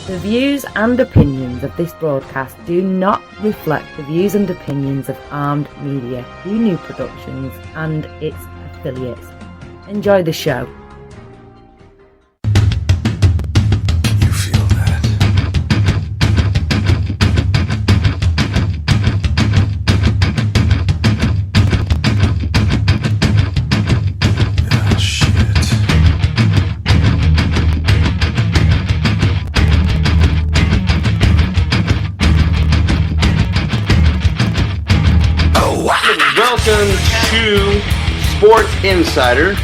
The views and opinions of this broadcast do not reflect the views and opinions of Armed Media, New Productions, and its affiliates. Enjoy the show. You feel that? Oh, shit. Welcome to Sports Insider.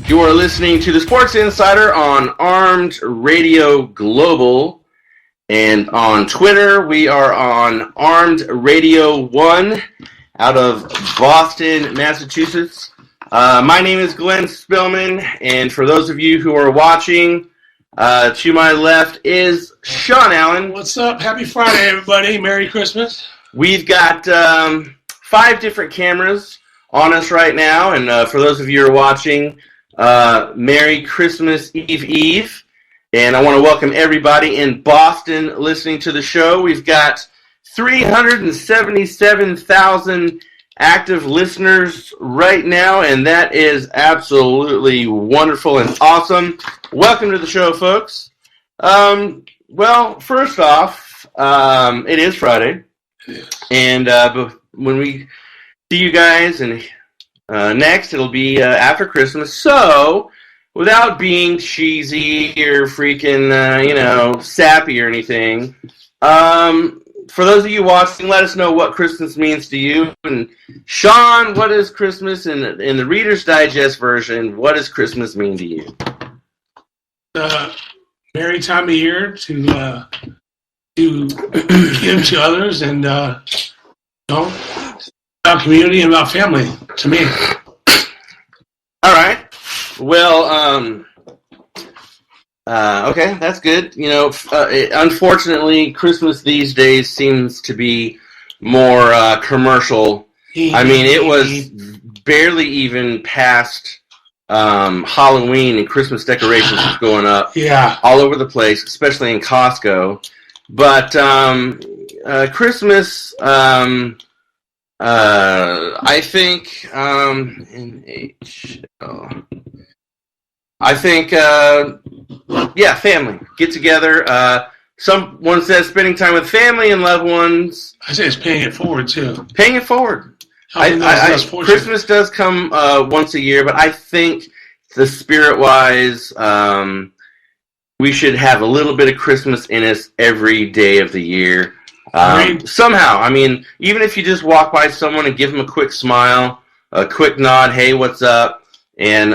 You are listening to the Sports Insider on Armed Radio Global, and on Twitter we are on Armed Radio 1 out of Boston, Massachusetts. My name is Glenn Spillman, and for those of you who are watching, to my left is Shawn Allen. What's up? Happy Friday, everybody. Merry Christmas. We've got 5 different cameras on us right now, and for those of you who are watching, Merry Christmas Eve. And I want to welcome everybody in Boston listening to the show. We've got 377,000 active listeners right now, and that is absolutely wonderful and awesome. Welcome to the show, folks. Well, first off, it is Friday, and when we see you guys and next, it'll be after Christmas. So, without being cheesy or freaking, sappy or anything, for those of you watching, let us know what Christmas means to you. And Shawn, what is Christmas in the Reader's Digest version? What does Christmas mean to you? Merry time of year to give to others and about community and about family, to me. All right. Well, okay, that's good. Unfortunately, Christmas these days seems to be more commercial. I mean, it was barely even past Halloween, and Christmas decorations was going up all over the place, especially in Costco. But Christmas... I think family. Get together. Someone says spending time with family and loved ones. I say it's paying it forward, too. Paying it forward. Christmas does come once a year, but I think the spirit-wise, we should have a little bit of Christmas in us every day of the year. Somehow, I mean, even if you just walk by someone and give them a quick smile, a quick nod, hey, what's up? And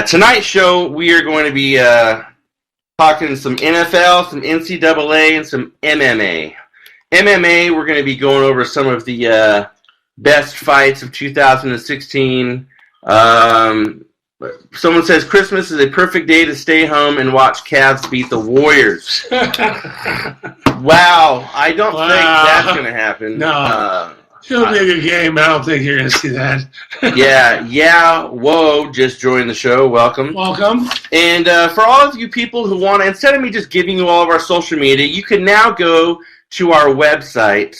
tonight's show we are going to be talking some NFL, some NCAA, and some MMA. MMA, we're going to be going over some of the best fights of 2016. Someone says Christmas is a perfect day to stay home and watch Cavs beat the Warriors. Wow, I don't think that's going to happen. No, it'll be a good game. I don't think you're going to see that. Whoa, just joined the show. Welcome. And for all of you people who want to, instead of me just giving you all of our social media, you can now go to our website,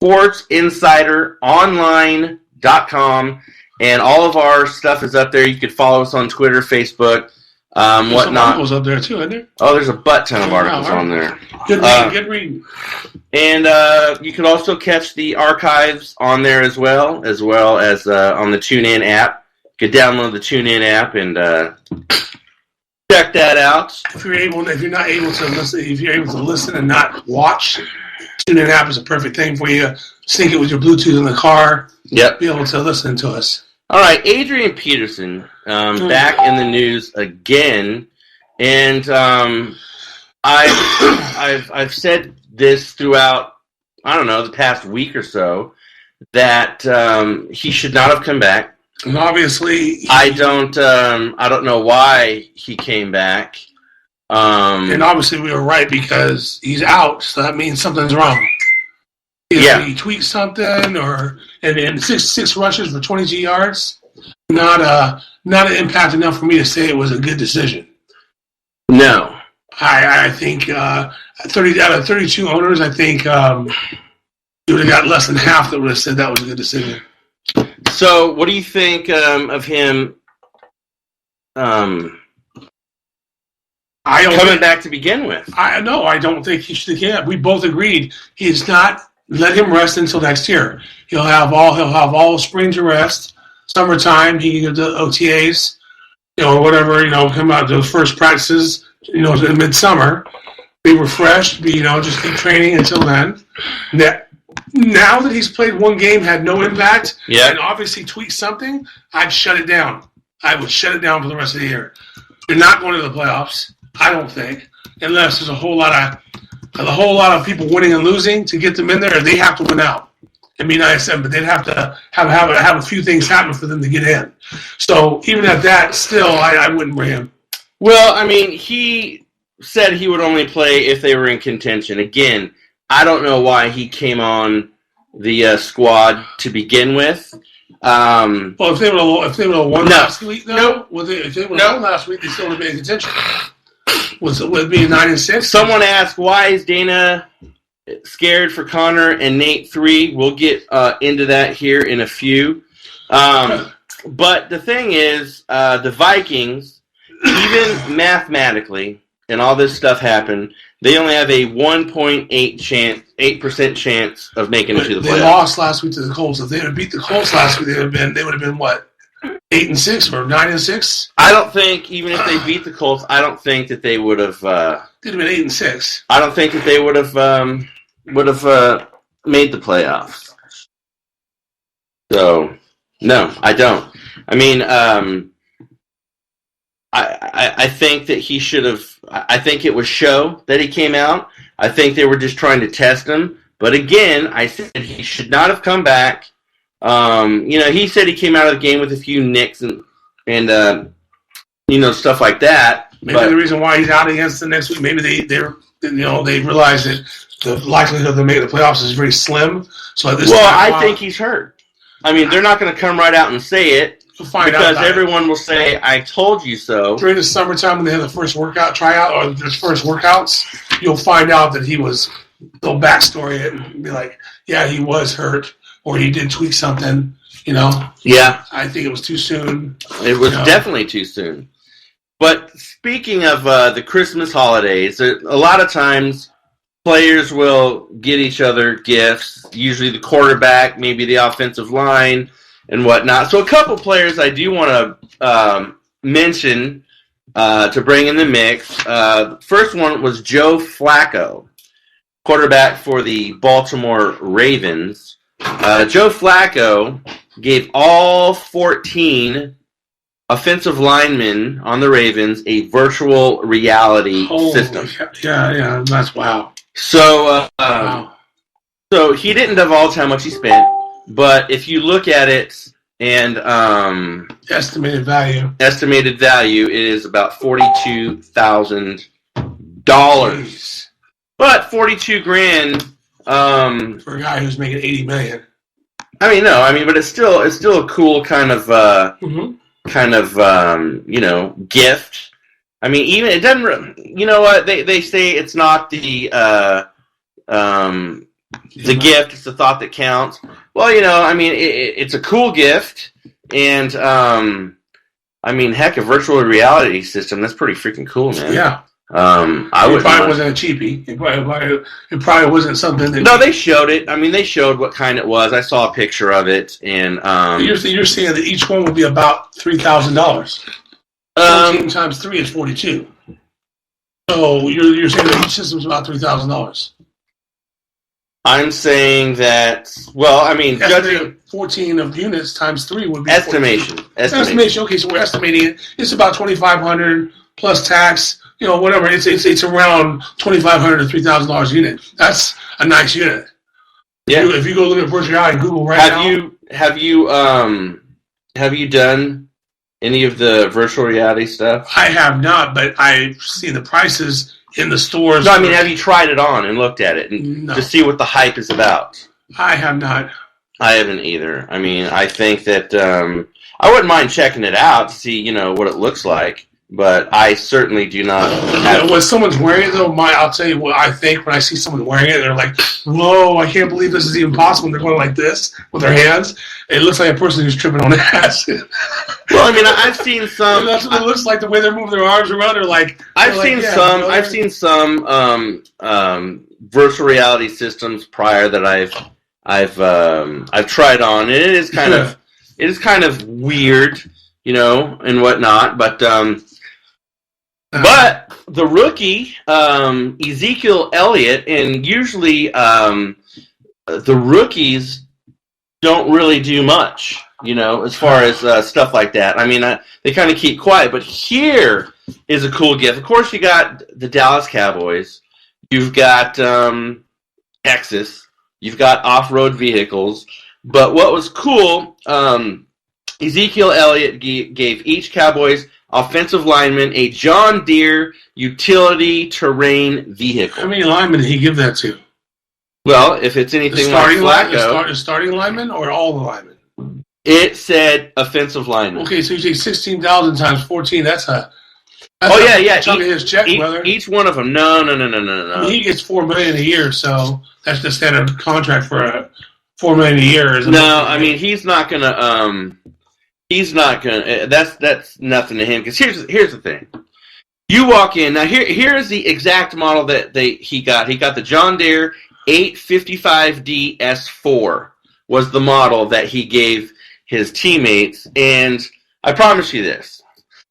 sportsinsideronline.com. And all of our stuff is up there. You could follow us on Twitter, Facebook, There's whatnot. some articles up there too, isn't there? Oh, there's a butt ton of articles on there. Good reading. And you can also catch the archives on there as well as on the TuneIn app. You could download the TuneIn app and check that out. If you're not able to listen, if you're able to listen and not watch, TuneIn app is a perfect thing for you. Sync it with your Bluetooth in the car. Yep. Be able to listen to us. All right, Adrian Peterson back in the news again, and I've said this throughout, I don't know, the past week or so, that he should not have come back. And obviously, I don't know why he came back. And obviously, we were right because he's out, so that means something's wrong. Either he tweaked something, and six rushes for 22 yards. Not an impact enough for me to say it was a good decision. No. I think 30 out of 32 owners, I think you would have got less than half that would have said that was a good decision. So, what do you think of him coming back to begin with? I don't think he should have. We both agreed he's not. Let him rest until next year. He'll have all spring to rest. Summertime, he can go to OTAs, or whatever. Come out to those first practices. In midsummer, be refreshed. Just keep training until then. Now that he's played one game, had no impact, and obviously tweaked something, I'd shut it down. I would shut it down for the rest of the year. You're not going to the playoffs, I don't think, unless there's a whole lot of people winning and losing to get them in there. They have to win out and be nice, but they'd have to have a few things happen for them to get in. So even at that, still, I wouldn't bring him. Well, I mean, he said he would only play if they were in contention. Again, I don't know why he came on the squad to begin with. Well, if they would have won last week, though, if they would have won last week, they still would have been in contention. Would it be 9-6? Someone asked, why is Dana scared for Connor and Nate 3? We'll get into that here in a few. But the thing is, the Vikings, even mathematically, and all this stuff happened, they only have a 1.8% chance of making it to the playoffs. They lost last week to the Colts. If they would have beat the Colts last week, they would have been what? 8-6 or 9-6? I don't think, even if they beat the Colts, I don't think that they would have. They'd have been 8-6. I don't think that they would have made the playoffs. So, no, I don't. I mean, I think that he should have. I think it was show that he came out. I think they were just trying to test him. But again, I said he should not have come back. He said he came out of the game with a few nicks and stuff like that. Maybe the reason why he's out against the next week, maybe they realize that the likelihood of them making the playoffs is very slim. So at this time, I think he's hurt. I mean, they're not going to come right out and say it. Because everyone will say, I told you so. During the summertime when they have the first tryout, or their first workouts, you'll find out that they'll backstory it and be like, yeah, he was hurt, or he did tweak something, Yeah. I think it was too soon. It was definitely too soon. But speaking of the Christmas holidays, a lot of times players will get each other gifts, usually the quarterback, maybe the offensive line, and whatnot. So a couple players I do want to mention to bring in the mix. First one was Joe Flacco, quarterback for the Baltimore Ravens. Joe Flacco gave all 14 offensive linemen on the Ravens a virtual reality system. Yeah, that's wow. So, so he didn't divulge how much he spent. But if you look at it and estimated value, it is about $42,000. But $42,000 for a guy who's making $80 million. But it's still a cool kind of gift. I mean, even it doesn't. You know what they say? It's not the gift; it's the thought that counts. Well, it's a cool gift, and heck, a virtual reality system, that's pretty freaking cool, man. Yeah. It probably wasn't a cheapie. It probably wasn't something that... No, they showed it. I mean, they showed what kind it was. I saw a picture of it, and... You're saying that each one would be about $3,000. 14 times 3 is 42. So you're saying that each system is about $3,000. I'm saying that, judging 14 of units times 3 would be estimation. Okay, so we're estimating it. It's about $2,500 plus tax. Whatever. It's around $2,500 to $3,000 a unit. That's a nice unit. Yeah. If you go look at virtual reality and Google now. Have you done any of the virtual reality stuff? I have not, but I've seen the prices in the stores. No, have you tried it on and looked at it to see what the hype is about? I have not. I haven't either. I think that I wouldn't mind checking it out to see, what it looks like. but I certainly do not have. When someone's wearing it, though, I'll tell you what I think when I see someone wearing it. They're like, "Whoa! I can't believe this is even possible." And they're going like this with their hands. It looks like a person who's tripping on acid. Well, I mean, I've seen some. That's what it looks like. The way they're moving their arms around, I've seen some virtual reality systems prior that I've tried on, and it is kind of weird, and whatnot. But the rookie Ezekiel Elliott, and usually the rookies don't really do much, as far as stuff like that. I mean, they kind of keep quiet. But here is a cool gift. Of course, you got the Dallas Cowboys. You've got Texas. You've got off-road vehicles. But what was cool, Ezekiel Elliott gave each Cowboys offensive lineman a John Deere utility terrain vehicle. How many linemen did he give that to? Well, if it's anything like Flacco. The starting lineman or all the linemen? It said offensive lineman. Okay, so you take 16,000 times 14. That's a chunk of his check, brother. Each one of them. No. I mean, he gets $4 million a year, so that's the standard contract for $4 million a year. No, I mean he's not gonna. He's not gonna. That's nothing to him. Because here's the thing. You walk in now. Here is the exact model that he got. He got the John Deere 855D S4 was the model that he gave his teammates, and I promise you this.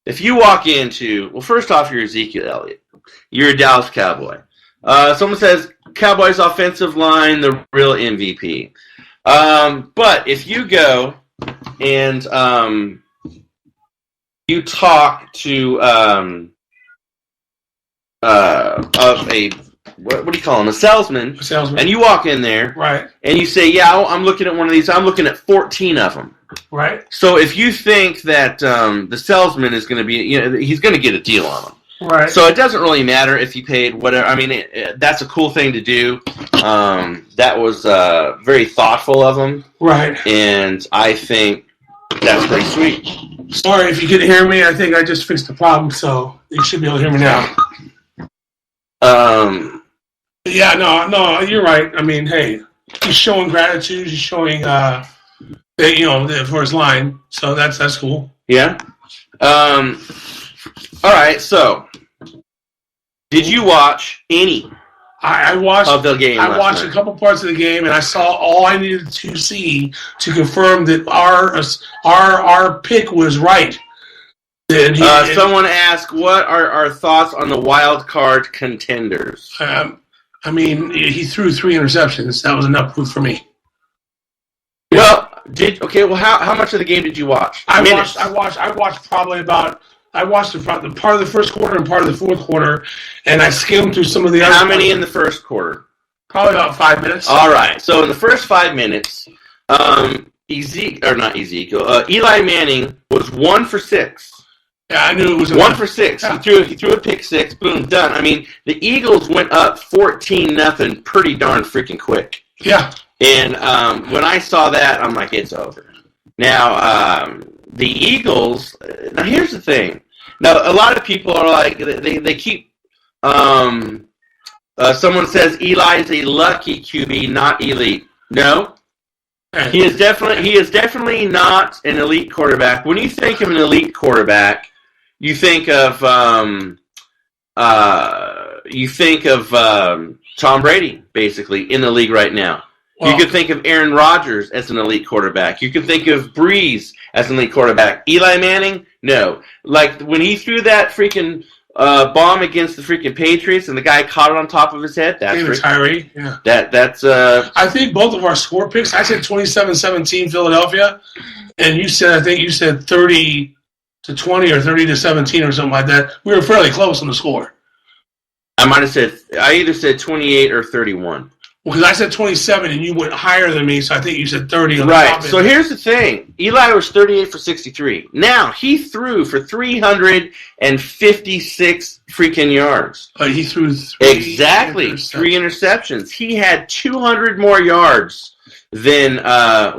If you walk into, well, first off, you're Ezekiel Elliott. You're a Dallas Cowboy. Someone says, Cowboys offensive line, the real MVP. But if you go and you talk to what do you call him? A salesman. And you walk in there, right? And you say, "Yeah, I'm looking at one of these. I'm looking at 14 of them." Right. So if you think that the salesman is going to be, he's going to get a deal on them. Right. So it doesn't really matter if you paid whatever. I mean, that's a cool thing to do. That was very thoughtful of him. Right. And I think that's pretty sweet. Sorry if you couldn't hear me. I think I just fixed the problem, so you should be able to hear me now. Yeah, no, you're right. I mean, hey, he's showing gratitude. He's showing, for his line. So that's cool. Yeah. All right. So, did you watch any? I watched of the game. I watched a couple parts of the game, and I saw all I needed to see to confirm that our pick was right. Someone asked, "What are our thoughts on the wild card contenders?" I mean, he threw 3 interceptions. That was enough proof for me. Well, how much of the game did you watch? I watched probably about. I watched the part of the first quarter and part of the fourth quarter, and I skimmed through some of the other. How many in the first quarter? Probably about 5 minutes. All right. So in the first 5 minutes, Eli Manning was 1 for 6. Yeah, I knew it was 1 for 6. Yeah. He threw a pick six. Boom, done. I mean, the Eagles went up 14-0 pretty darn freaking quick. Yeah. And when I saw that, I'm like, it's over. Now, the Eagles. Now, here's the thing. Now, a lot of people are like, they keep. Someone says Eli is a lucky QB, not elite. No. He is definitely not an elite quarterback. When you think of an elite quarterback, you think of Tom Brady, basically, in the league right now. Well, you could think of Aaron Rodgers as an elite quarterback. You could think of Breeze as an elite quarterback. Eli Manning, no. Like when he threw that freaking bomb against the freaking Patriots, and the guy caught it on top of his head. That's Tyree. Yeah. That's. I think both of our score picks. I said 27-17 Philadelphia, and you said 30-20 or 30-17 or something like that. We were fairly close on the score. I might have said. I either said 28 or 31. Well, because I said 27 and you went higher than me, so I think you said 30. On right. So here's the thing: Eli was 38 for 63. Now he threw for 356 freaking yards. He threw 3 interceptions. He had 200 more yards than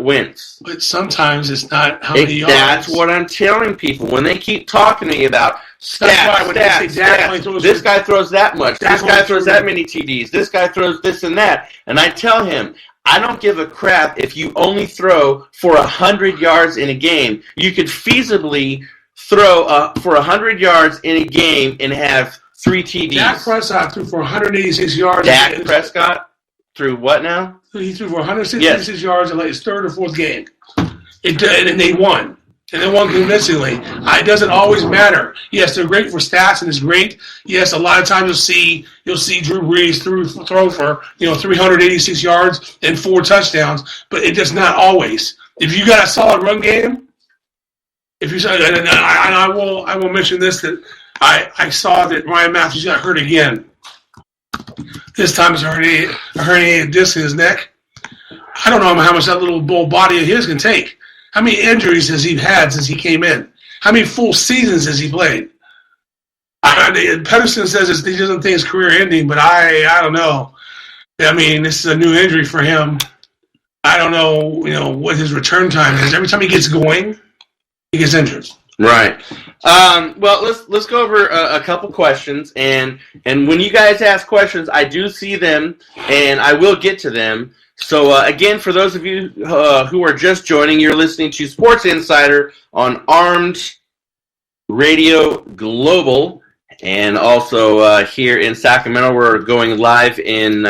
Wentz. But sometimes it's not how many yards. That's what I'm telling people when they keep talking to me about Stats. This guy throws that much. This guy throws that many TDs. This guy throws this and that. And I tell him, I don't give a crap if you only throw for 100 yards in a game. You could feasibly throw for 100 yards in a game and have 3 TDs. Dak Prescott threw for 186 yards. Dak Prescott threw what now? He threw for 166 yards in like his third or fourth game. And they won. And they won convincingly. It doesn't always matter. Yes, they're great for stats and it's great. Yes, a lot of times you'll see Drew Brees throw for 386 yards and 4 touchdowns, but it does not always. If you got a solid run game, and I will mention this, that I saw that Ryan Matthews got hurt again. This time it's a herniated disc in his neck. I don't know how much that little bull body of his can take. How many injuries has he had since he came in? How many full seasons has he played? Pedersen says he doesn't think it's career ending, but I don't know. I mean, this is a new injury for him. I don't know, what his return time is. Every time he gets going, he gets injured. Right. Well, let's go over a couple questions, and when you guys ask questions, I do see them, and I will get to them. So, again, for those of you who are just joining, you're listening to Sports Insider on Armed Radio Global, and also here in Sacramento, we're going live in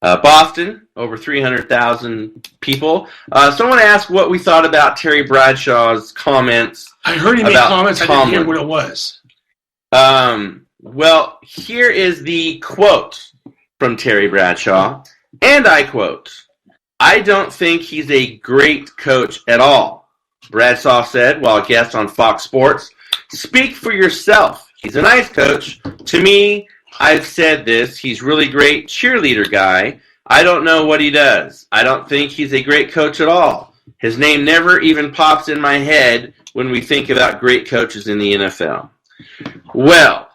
Boston, over 300,000 people. Someone asked what we thought about Terry Bradshaw's comments. I heard he made comments. I didn't hear what it was. Well, here is the quote from Terry Bradshaw. And I quote, "I don't think he's a great coach at all," Bradshaw said while a guest on Fox Sports. "Speak for yourself. He's a nice coach. To me, I've said this, he's really great cheerleader guy. I don't know what he does. I don't think he's a great coach at all. His name never even pops in my head when we think about great coaches in the NFL." Well,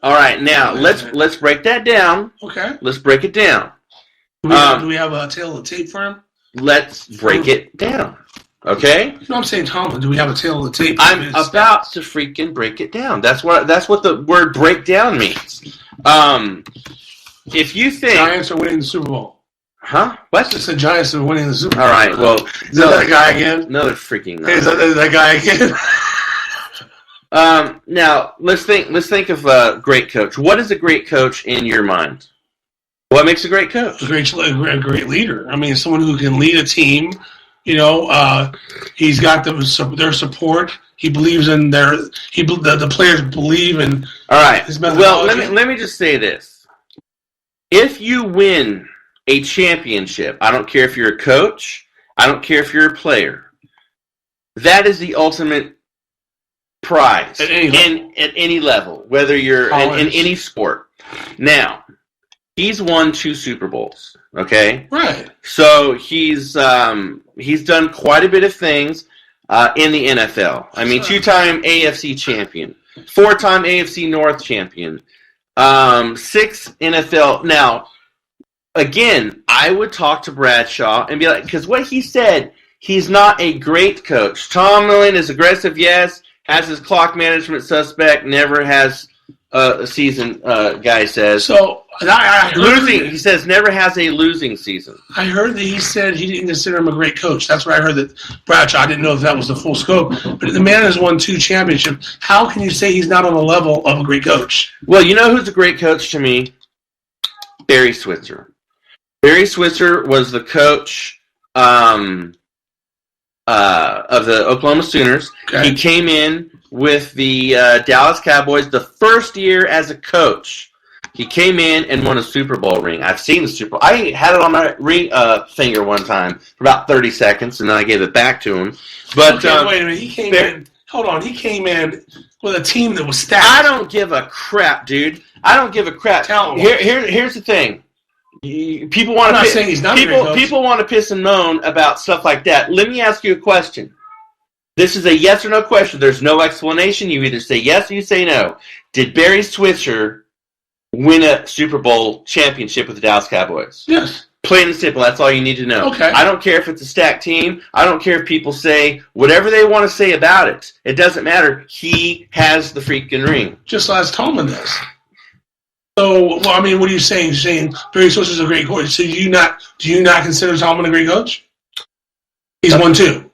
all right, now let's break that down. Okay. Let's break it down. Do we have a tail of the tape for him? Let's break it down. Okay? No, I'm saying, Tom, do we have a tail of the tape? I'm about to freaking break it down. That's what the word breakdown means. If you think Giants are winning the Super Bowl. Huh? What? Just the Giants are winning the Super Bowl. All right, well, is that guy again? No, they're freaking not. Is that guy again? Now let's think of a great coach. What is a great coach in your mind? What makes a great coach? A great leader. I mean, someone who can lead a team. He's got their support. He believes in the players believe in. All right. His methodology. Well, let me just say this: if you win a championship, I don't care if you're a coach, I don't care if you're a player. That is the ultimate prize at any level, whether you're in any sport. Now, he's won 2 Super Bowls. Okay, right. So he's done quite a bit of things in the NFL. I mean, 2-time AFC champion, 4-time AFC North champion, 6 NFL. Now, again, I would talk to Bradshaw and be like, because what he said, he's not a great coach. Tomlin is aggressive, yes, has his clock management suspect, never has a season, guy says. So, losing, he says, never has a losing season. I heard that he said he didn't consider him a great coach. That's where I heard that Bradshaw. I didn't know if that was the full scope. But the man has won 2 championships. How can you say he's not on the level of a great coach? Well, you know who's a great coach to me? Barry Switzer. Barry Switzer was the coach of the Oklahoma Sooners. Okay. He came in with the Dallas Cowboys the first year as a coach. He came in and won a Super Bowl ring. I've seen the Super Bowl. I had it on my ring finger one time for about 30 seconds, and then I gave it back to him. But wait a minute. He came in. Hold on. He came in with a team that was stacked. I don't give a crap, dude. I don't give a crap. Here's the thing. People want to. People want to piss and moan about stuff like that. Let me ask you a question. This is a yes or no question. There's no explanation. You either say yes or you say no. Did Barry Switzer win a Super Bowl championship with the Dallas Cowboys? Yes. Plain and simple. That's all you need to know. Okay. I don't care if it's a stacked team. I don't care if people say whatever they want to say about it. It doesn't matter. He has the freaking ring. Just as Tomlin does. So, well, I mean, what are you saying? You're saying Barry Switzer is a great coach. So do you not consider Tomlin a great coach? He's won 2.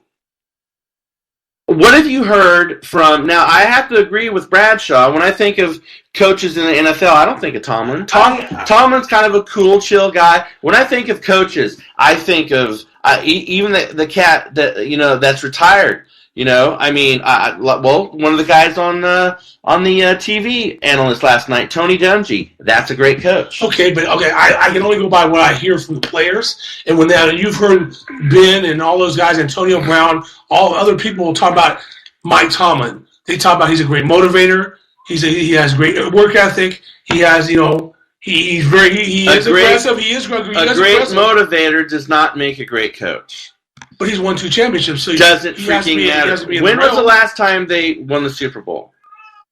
What have you heard from... Now, I have to agree with Bradshaw. When I think of coaches in the NFL, I don't think of Tomlin. Tomlin's kind of a cool, chill guy. When I think of coaches, I think of even the cat that that's retired. I mean, one of the guys on the TV analyst last night, Tony Dungy. That's a great coach. Okay, but I can only go by what I hear from the players, and you've heard Ben and all those guys, Antonio Brown, all other people talk about Mike Tomlin. They talk about he's a great motivator. He has great work ethic. He has he's aggressive. He is aggressive. A great motivator does not make a great coach. But he's won 2 championships, so doesn't freaking matter. When was the last time they won the Super Bowl?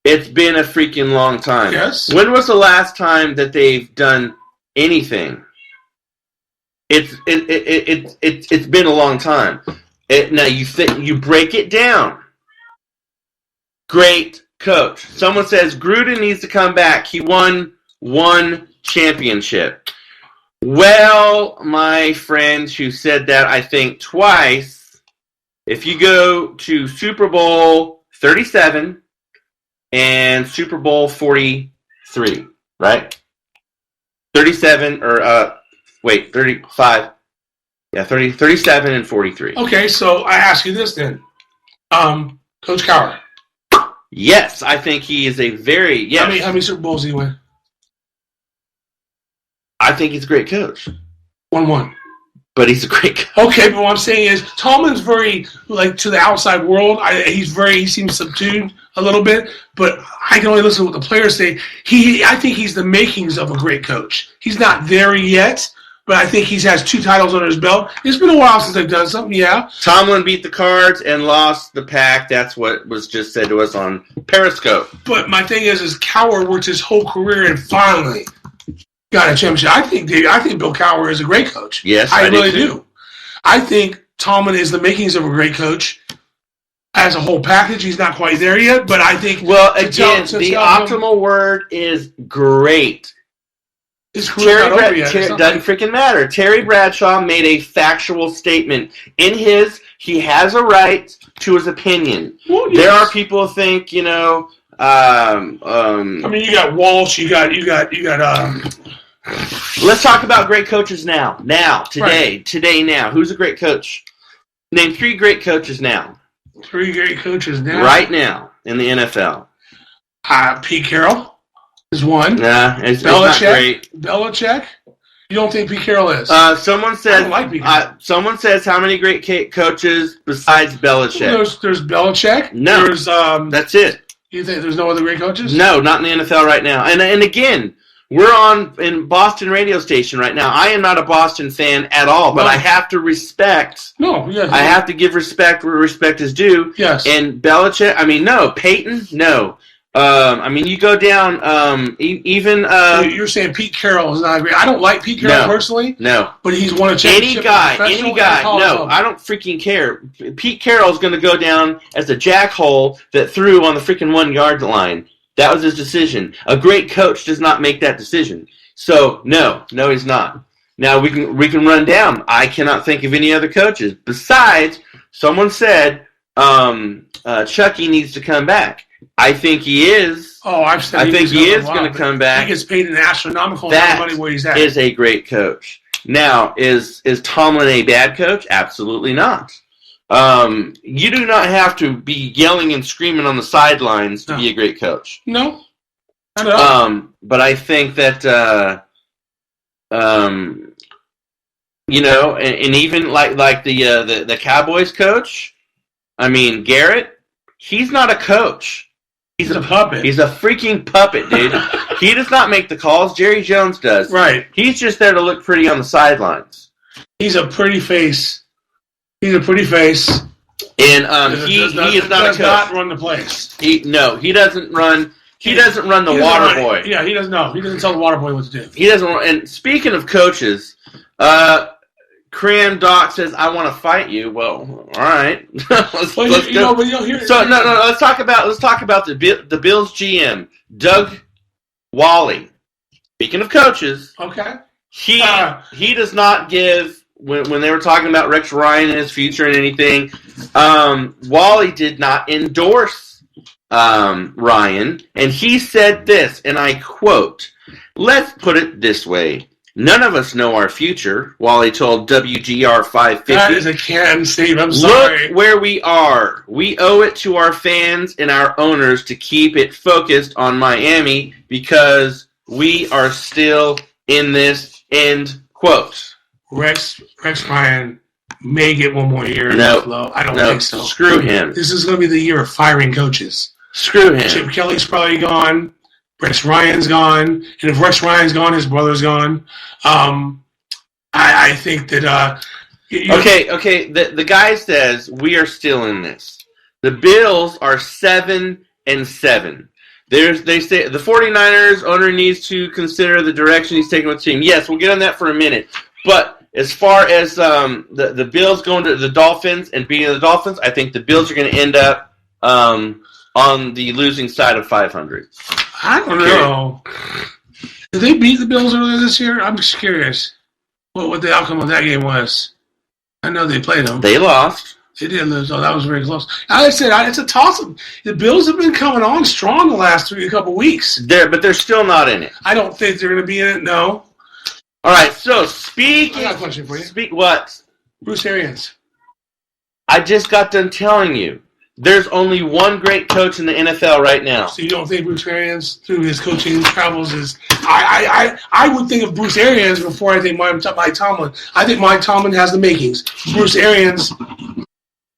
It's been a freaking long time. Yes. When was the last time that they've done anything? It's been a long time. Now you break it down. Great coach. Someone says Gruden needs to come back. He won 1 championship. Well, my friend who said that, I think, twice, if you go to Super Bowl 37 and Super Bowl 43, right? 37, 35. Yeah, 37 and 43. Okay, so I ask you this then. Coach Cowher. Yes, I think he is a very... Yes. How many Super Bowls did he win? I think he's a great coach. 1-1. But he's a great coach. Okay, but what I'm saying is Tomlin's very, to the outside world, he seems subdued a little bit, but I can only listen to what the players say. I think he's the makings of a great coach. He's not there yet, but I think he has 2 titles under his belt. It's been a while since they've done something, yeah. Tomlin beat the Cards and lost the Pack. That's what was just said to us on Periscope. But my thing is Cowher worked his whole career and finally got a championship. I think Bill Cowher is a great coach. Yes, I really do. I think Tomlin is the makings of a great coach. As a whole package, he's not quite there yet, but I think... Well, again, the optimal word is great. His career's not over yet. Doesn't freaking matter. Terry Bradshaw made a factual statement. He has a right to his opinion. Well, yes. There are people who think, I mean, you got Walsh, you got Let's talk about great coaches now. Today. Right. Today, now. Who's a great coach? Name 3 great coaches now. 3 great coaches now? Right now in the NFL. Pete Carroll is one. Nah, it's not great. Belichick? You don't think Pete Carroll is? Someone says. Someone says how many great coaches besides Belichick? Well, there's Belichick. No, that's it. You think there's no other great coaches? No, not in the NFL right now. And again, we're in Boston radio station right now. I am not a Boston fan at all, but I have to respect. I have to give respect where respect is due. Yes. And Belichick, Peyton, no. You go down, even... You're saying Pete Carroll is not great. I don't like Pete Carroll personally. No. But he's won a championship. Any guy. No, I don't freaking care. Pete Carroll's going to go down as a jackhole that threw on the freaking 1-yard line. That was his decision. A great coach does not make that decision. So, no, he's not. Now, we can run down. I cannot think of any other coaches. Besides, someone said Chucky needs to come back. I think he is. Oh, I've said I think he is going to come back. He gets paid an astronomical amount of money where he's at. That is a great coach. Now, is Tomlin a bad coach? Absolutely not. You do not have to be yelling and screaming on the sidelines to be a great coach. No, not at all. But I think that, and even like the Cowboys coach, Garrett, he's not a coach. He's a puppet. He's a freaking puppet, dude. He does not make the calls. Jerry Jones does. Right. He's just there to look pretty on the sidelines. He's a pretty face. And he is not a coach. Does not run the place. He doesn't run He doesn't run the water boy. Yeah, he doesn't know. He doesn't tell the water boy what to do. He doesn't. And speaking of coaches, Cram Doc says, "I want to fight you." Well, all right. let's go. Let's talk about the Bills GM, Doug Wally. Speaking of coaches, okay, he does not give when they were talking about Rex Ryan and his future and anything. Wally did not endorse Ryan, and he said this, and I quote, "Let's put it this way. None of us know our future," Wally told WGR 550. That is a can, Steve. I'm sorry. Look where we are. We owe it to our fans and our owners to keep it focused on Miami because we are still in this, end quote. Rex Ryan may get one more year in Buffalo. I don't think so. Screw him. This is going to be the year of firing coaches. Screw him. Chip Kelly's probably gone. Rex Ryan's gone. And if Rex Ryan's gone, his brother's gone. I think that... Okay. The guy says, we are still in this. The Bills are 7-7. They say the 49ers owner needs to consider the direction he's taking with the team. Yes, we'll get on that for a minute. But as far as the Bills going to the Dolphins and beating the Dolphins, I think the Bills are going to end up on the losing side of 500. I don't know. Did they beat the Bills earlier this year? I'm just curious what the outcome of that game was. I know they played them. They lost. They did lose. Oh, that was very close. Like I said, it's a toss-up. The Bills have been coming on strong the last couple weeks. But they're still not in it. I don't think they're going to be in it, no. All right, so speaking... I got a question for you. What? Bruce Arians. I just got done telling you. There's only one great coach in the NFL right now. So you don't think Bruce Arians, through his coaching travels, is... I would think of Bruce Arians before I think Mike Tomlin. I think Mike Tomlin has the makings. Bruce Arians,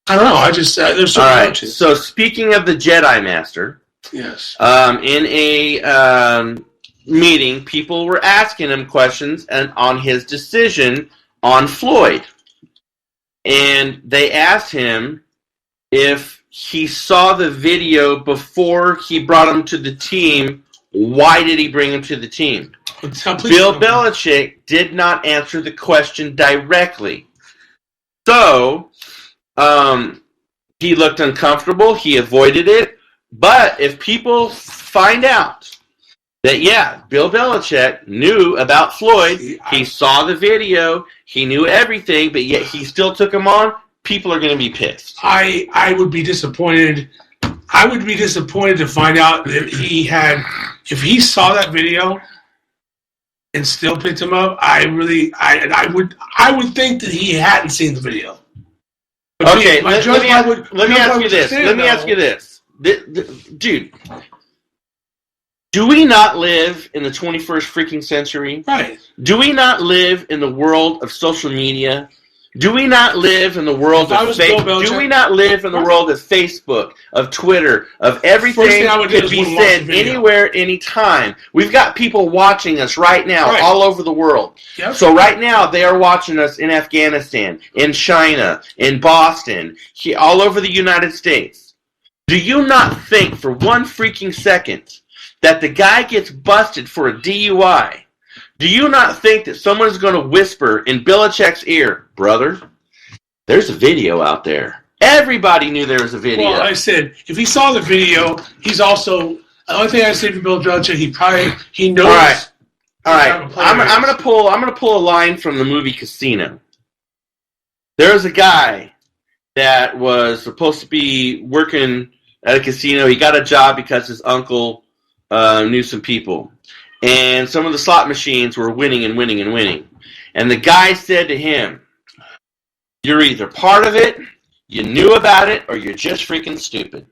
I don't know. There's certain coaches. So speaking of the Jedi Master, yes, in a meeting, people were asking him questions on his decision on Floyd. And they asked him if he saw the video before he brought him to the team. Why did he bring him to the team? Bill Belichick did not answer the question directly. So, he looked uncomfortable. He avoided it. But if people find out that, Bill Belichick knew about Floyd, he saw the video, he knew everything, but yet he still took him on, people are going to be pissed. I would be disappointed. I would be disappointed to find out that if he saw that video and still picked him up. I would think that he hadn't seen the video. Okay, let me ask you this. Dude, do we not live in the 21st freaking century? Right. Do we not live in the world of social media? Do we not live in the world of Facebook? Do we not live in the world of Facebook, of Twitter, of everything that could be said anywhere, anytime? We've got people watching us right now all over the world. Yep. So right now they are watching us in Afghanistan, in China, in Boston, all over the United States. Do you not think for one freaking second that the guy gets busted for a DUI? Do you not think that someone is going to whisper in Belichick's ear, brother, there's a video out there? Everybody knew there was a video. Well, I said, if he saw the video, he's also, the only thing I say for Bill Belichick, he knows. All right. I'm gonna pull a line from the movie Casino. There's a guy that was supposed to be working at a casino. He got a job because his uncle knew some people. And some of the slot machines were winning and winning and winning. And the guy said to him, you're either part of it, you knew about it, or you're just freaking stupid.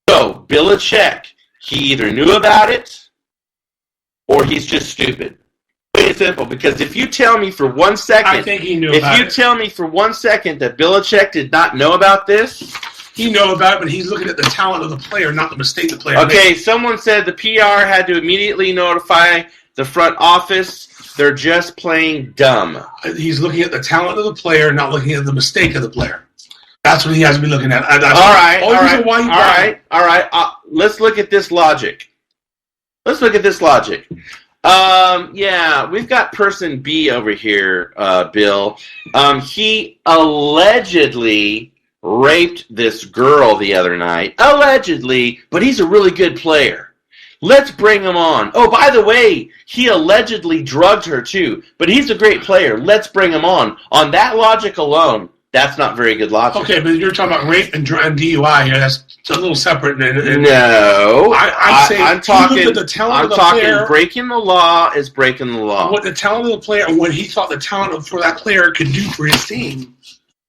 So, Belichick, he either knew about it, or he's just stupid. Plain and simple. Because if you tell me for 1 second... I think he knew about it. If you tell me for 1 second that Belichick did not know about this... He knows about it, but he's looking at the talent of the player, not the mistake the player Okay, made. Someone said the PR had to immediately notify the front office. They're just playing dumb. He's looking at the talent of the player, not looking at the mistake of the player. That's what he has to be looking at. All right. Let's look at this logic. Let's look at this logic. Yeah, we've got person B over here, Bill. He allegedly raped this girl the other night. Allegedly, but he's a really good player. Let's bring him on. Oh, by the way, he allegedly drugged her too, but he's a great player. Let's bring him on. On that logic alone, that's not very good logic. Okay, but you're talking about rape and DUI here. That's a little separate. No, I'm talking. The talent I'm of the talking. player, breaking the law is breaking the law. what the talent of the player, and what he thought the talent for that player could do for his team.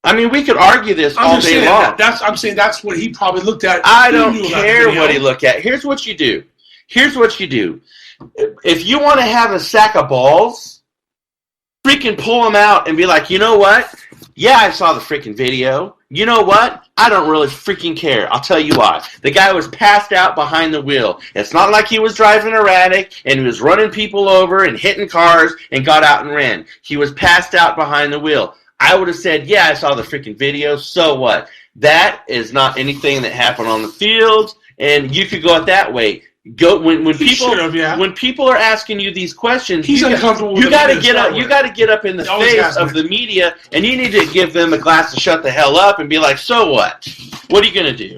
I mean, we could argue this all day long. I'm saying that's what he probably looked at. I don't care what he looked at. Here's what you do. If you want to have a sack of balls, freaking pull them out and be like, you know what? Yeah, I saw the freaking video. You know what? I don't really freaking care. I'll tell you why. The guy was passed out behind the wheel. It's not like he was driving erratic and he was running people over and hitting cars and got out and ran. He was passed out behind the wheel. I would have said, yeah, I saw the freaking video. So what? That is not anything that happened on the field, and you could go it that way. When people are asking you these questions, he's uncomfortable. You got to get up. You got to get up in the face of the media, and you need to give them a glass to shut the hell up and be like, "So what? What are you going to do?"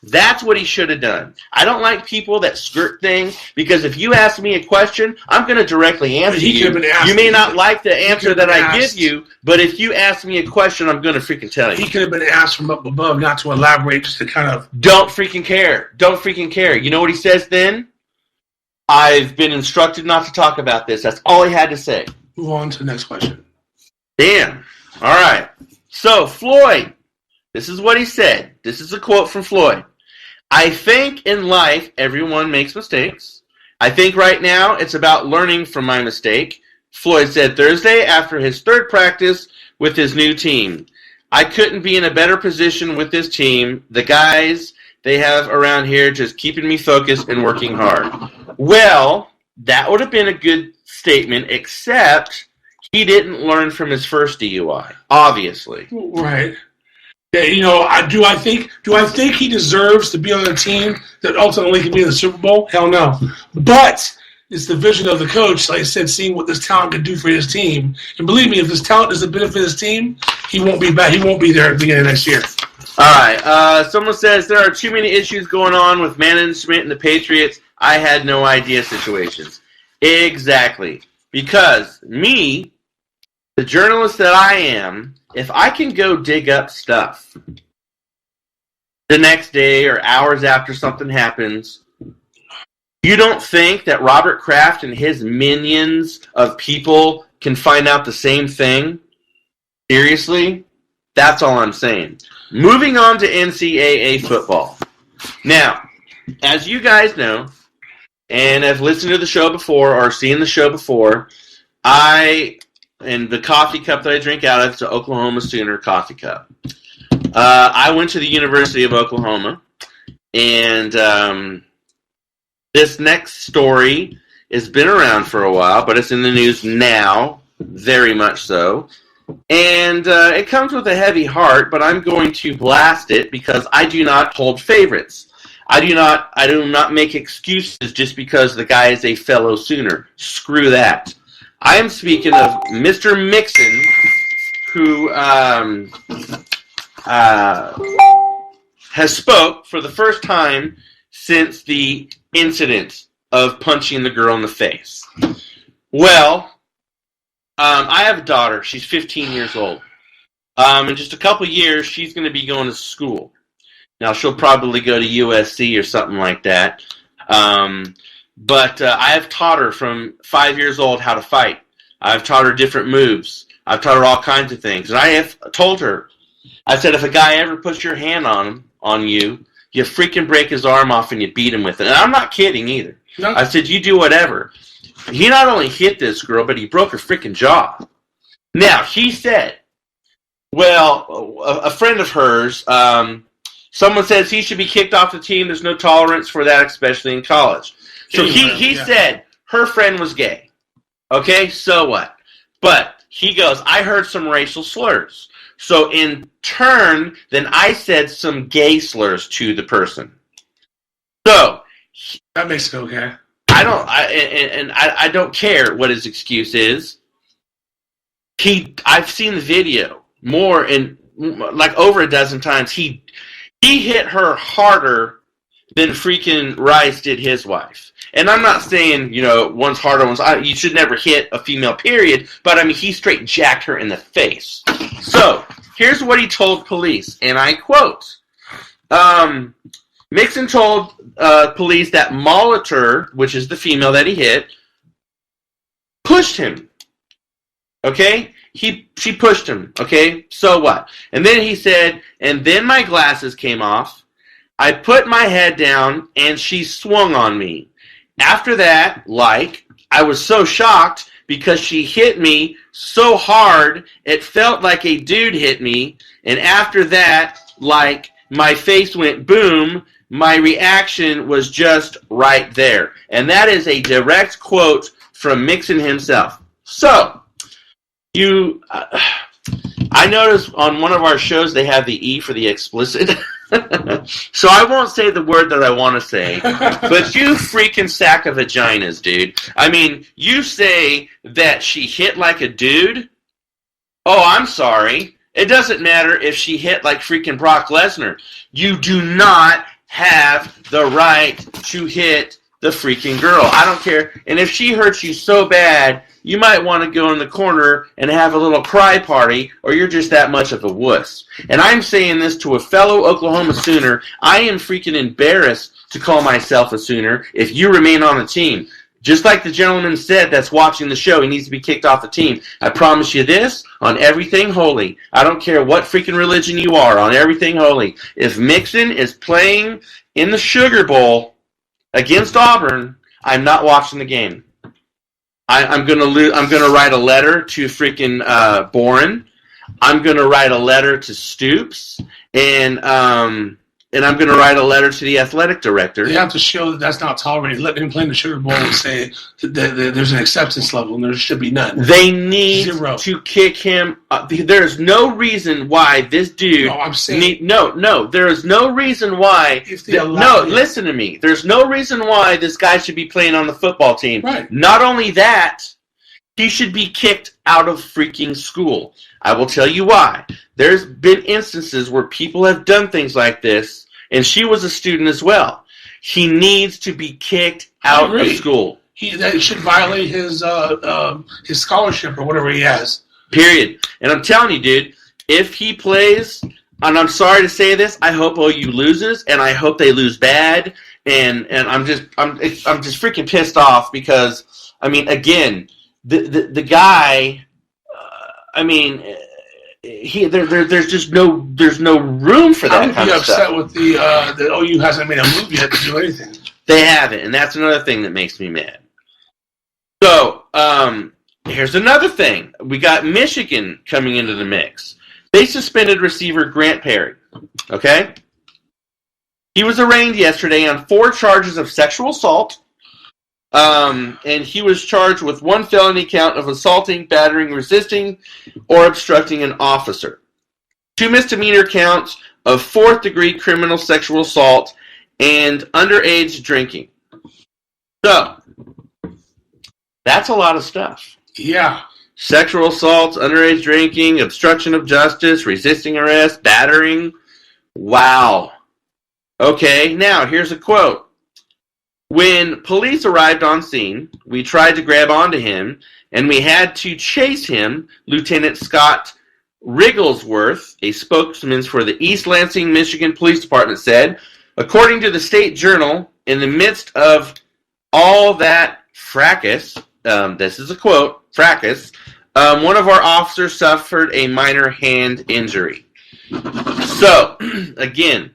That's what he should have done. I don't like people that skirt things, because if you ask me a question, I'm going to directly answer you. You may not like the answer that I give you, but if you ask me a question, I'm going to freaking tell you. He could have been asked from up above not to elaborate, just to kind of... Don't freaking care. Don't freaking care. You know what he says then? I've been instructed not to talk about this. That's all he had to say. Move on to the next question. Damn. All right. So, Floyd, this is what he said. This is a quote from Floyd. I think in life, everyone makes mistakes. I think right now it's about learning from my mistake. Floyd said Thursday after his third practice with his new team. I couldn't be in a better position with this team. The guys they have around here just keeping me focused and working hard. Well, that would have been a good statement, except he didn't learn from his first DUI, obviously. Right. Yeah, you know, do I think he deserves to be on a team that ultimately can be in the Super Bowl? Hell no. But it's the vision of the coach, like I said, seeing what this talent could do for his team. And believe me, if this talent doesn't benefit his team, he won't be back. He won't be there at the beginning of next year. All right. Someone says there are too many issues going on with management and the Patriots. I had no idea situations. Exactly. Because me, the journalist that I am, if I can go dig up stuff the next day or hours after something happens, you don't think that Robert Kraft and his minions of people can find out the same thing? Seriously? That's all I'm saying. Moving on to NCAA football. Now, as you guys know, and have listened to the show before or seen the show before, and the coffee cup that I drink out of is an Oklahoma Sooner coffee cup. I went to the University of Oklahoma, and this next story has been around for a while, but it's in the news now, very much so. And it comes with a heavy heart, but I'm going to blast it because I do not hold favorites. I do not make excuses just because the guy is a fellow Sooner. Screw that. I am speaking of Mr. Mixon, who has spoke for the first time since the incident of punching the girl in the face. Well, I have a daughter. She's 15 years old. In just a couple years, she's going to be going to school. Now, she'll probably go to USC or something like that. But I have taught her from 5 years old how to fight. I've taught her different moves. I've taught her all kinds of things. And I have told her, I said, if a guy ever puts your hand on you, you freaking break his arm off and you beat him with it. And I'm not kidding either. No. I said, you do whatever. He not only hit this girl, but he broke her freaking jaw. Now, he said, well, a friend of hers, someone says he should be kicked off the team. There's no tolerance for that, especially in college. So he said her friend was gay. Okay, so what? But he goes, I heard some racial slurs. So in turn, then I said some gay slurs to the person. So that makes it okay. I don't care what his excuse is. I've seen the video more and like over a dozen times. He hit her harder than freaking Rice did his wife. And I'm not saying, one's harder, you should never hit a female, period. But I mean, he straight jacked her in the face. So here's what he told police, and I quote. Mixon told police that Molitor, which is the female that he hit, pushed him. Okay? She pushed him. Okay? So what? And then he said, and then my glasses came off. I put my head down, and she swung on me. After that, I was so shocked because she hit me so hard, it felt like a dude hit me. And after that, my face went boom. My reaction was just right there. And that is a direct quote from Mixon himself. So, I noticed on one of our shows they have the E for the explicit. So I won't say the word that I want to say. But you freaking sack of vaginas, dude. I mean, you say that she hit like a dude? Oh, I'm sorry. It doesn't matter if she hit like freaking Brock Lesnar. You do not have the right to hit the freaking girl. I don't care. And if she hurts you so bad, you might want to go in the corner and have a little cry party, or you're just that much of a wuss. And I'm saying this to a fellow Oklahoma Sooner. I am freaking embarrassed to call myself a Sooner if you remain on the team. Just like the gentleman said that's watching the show, he needs to be kicked off the team. I promise you this, on everything holy. I don't care what freaking religion you are, on everything holy. If Mixon is playing in the Sugar Bowl against Auburn, I'm not watching the game. I'm gonna write a letter to freaking Boren. I'm gonna write a letter to Stoops, and I'm going to write a letter to the athletic director. They have to show that that's not tolerated. Let him play in the Sugar Bowl and say that there's an acceptance level, and there should be none. They need to kick him. There's no reason why this dude. No, I'm saying there is no reason why. Listen to me. There's no reason why this guy should be playing on the football team. Right. Not only that, he should be kicked out of freaking school. I will tell you why. There's been instances where people have done things like this, and she was a student as well. He needs to be kicked out of school. That should violate his scholarship or whatever he has. Period. And I'm telling you, dude, if he plays, and I'm sorry to say this, I hope OU loses, and I hope they lose bad. And I'm just freaking pissed off because, I mean, again, the guy. There's no room for that kind of stuff. I would be upset with the OU hasn't made a move yet to do anything. They haven't, and that's another thing that makes me mad. So, here's another thing. We got Michigan coming into the mix. They suspended receiver Grant Perry. Okay? He was arraigned yesterday on 4 charges of sexual assault. And he was charged with 1 felony count of assaulting, battering, resisting, or obstructing an officer. 2 misdemeanor counts of 4th-degree criminal sexual assault and underage drinking. So, that's a lot of stuff. Yeah. Sexual assault, underage drinking, obstruction of justice, resisting arrest, battering. Wow. Okay, now here's a quote. When police arrived on scene, we tried to grab onto him, and we had to chase him, Lieutenant Scott Rigglesworth, a spokesman for the East Lansing, Michigan Police Department, said. According to the State Journal, in the midst of all that fracas, this is a quote, fracas, one of our officers suffered a minor hand injury. So, again,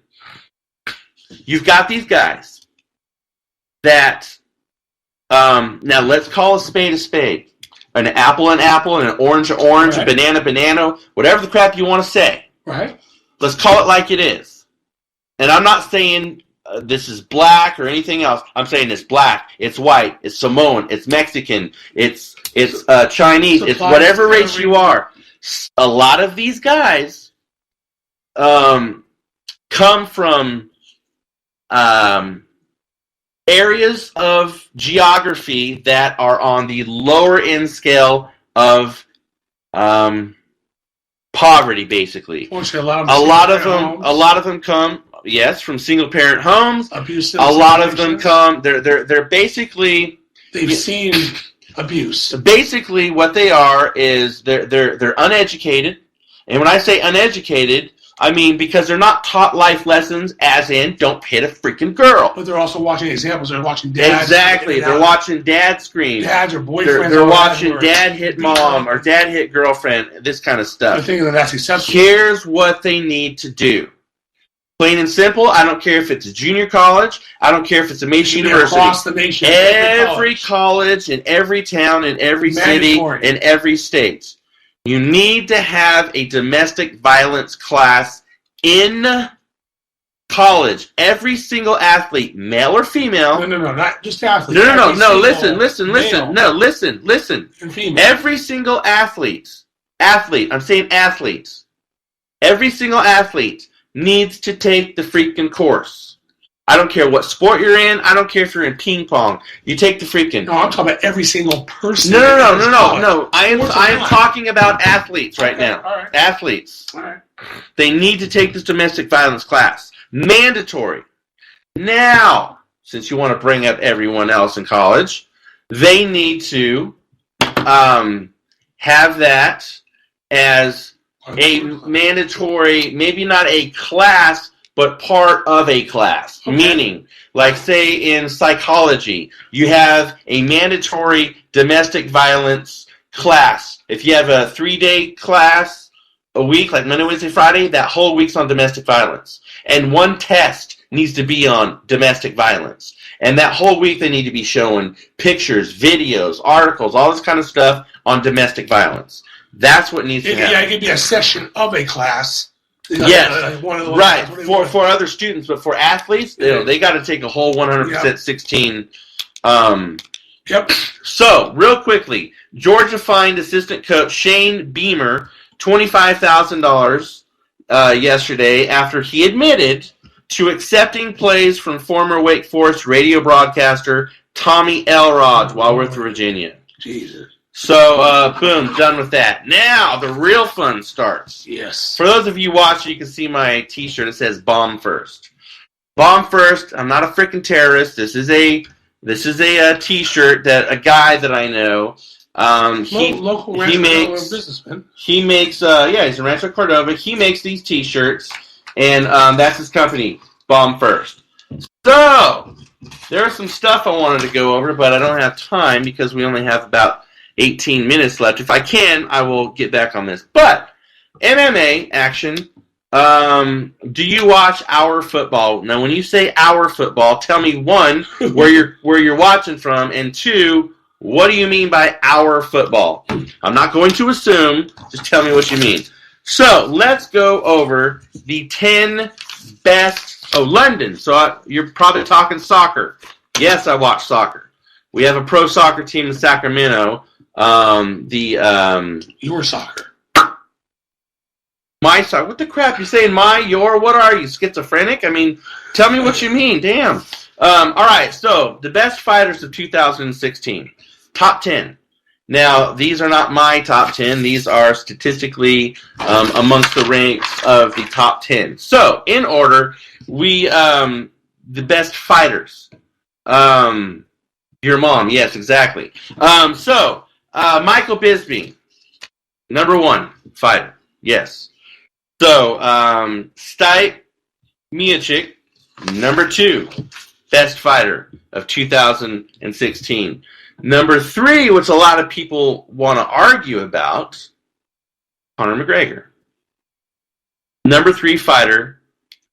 you've got these guys that, now let's call a spade, an apple, and an orange, right. A banana, whatever the crap you want to say. Right. Let's call it like it is. And I'm not saying this is black or anything else. I'm saying it's black, it's white, it's Samoan, it's Mexican, it's Chinese, it's whatever race you are. A lot of these guys come from areas of geography that are on the lower end scale of poverty, basically. Unfortunately, A lot of them come, yes, from single parent homes. Abusive A lot of them situations. come. They're basically. They've seen abuse. Basically, what they are is they're uneducated, and when I say uneducated, I mean because they're not taught life lessons, as in don't hit a freaking girl. But they're also watching examples. They're watching dads. Exactly, they're watching dad scream. Dads or boyfriends. They're watching dad hit mom or dad hit girlfriend. This kind of They're stuff. thinking that that's acceptable. Here's what they need to do. Plain and simple. I don't care if it's a junior college. I don't care if it's a major university. Across the nation. Every college in every town, in every city, in every state. You need to have a domestic violence class in college. Every single athlete, male or female. No, not just athletes. No. Listen. And female. Every single athlete. I'm saying athletes. Every single athlete needs to take the freaking course. I don't care what sport you're in. I don't care if you're in ping pong. You take the freaking. No, I'm talking about every single person. No. I am talking about athletes right now. All right. Athletes. All right. They need to take this domestic violence class. Mandatory. Now, since you want to bring up everyone else in college, they need to have that as a mandatory, maybe not a class, but part of a class. Okay. Meaning, like say in psychology, you have a mandatory domestic violence class. If you have a 3-day class a week, like Monday, Wednesday, Friday, that whole week's on domestic violence. And one test needs to be on domestic violence. And that whole week they need to be showing pictures, videos, articles, all this kind of stuff on domestic violence. That's what needs to happen. Yeah, it could be a section of a class. Yes, one of those right. For other students, but for athletes, they got to take a whole 100% 16. Yep. So, real quickly, Georgia fined assistant coach Shane Beamer $25,000 yesterday after he admitted to accepting plays from former Wake Forest radio broadcaster Tommy Elrod while with Virginia. Jesus. So, boom, done with that. Now, the real fun starts. Yes. For those of you watching, you can see my t-shirt. It says Bomb First. Bomb First. I'm not a freaking terrorist. This is a t-shirt that a guy that I know, local businessman. He makes, he's in Rancho Cordova. He makes these t-shirts, and that's his company, Bomb First. So, there's some stuff I wanted to go over, but I don't have time because we only have about 18 minutes left. If I can, I will get back on this. But MMA action. Do you watch Our Football? Now, when you say Our Football, tell me one, where you're watching from, and two, what do you mean by Our Football? I'm not going to assume. Just tell me what you mean. So let's go over the 10 best. Oh, London. So you're probably talking soccer. Yes, I watch soccer. We have a pro soccer team in Sacramento. Your soccer. My soccer. What the crap? You saying my, your? What are you, schizophrenic? I mean, tell me what you mean. Damn. All right. So the best fighters of 2016, top 10. Now these are not my top 10. These are statistically amongst the ranks of the top 10. So in order, we the best fighters. Your mom. Yes, exactly. So. Michael Bisping, number 1 fighter. Yes. So, Stipe Miocic, number 2 best fighter of 2016. Number 3, which a lot of people want to argue about, Conor McGregor. Number 3 fighter.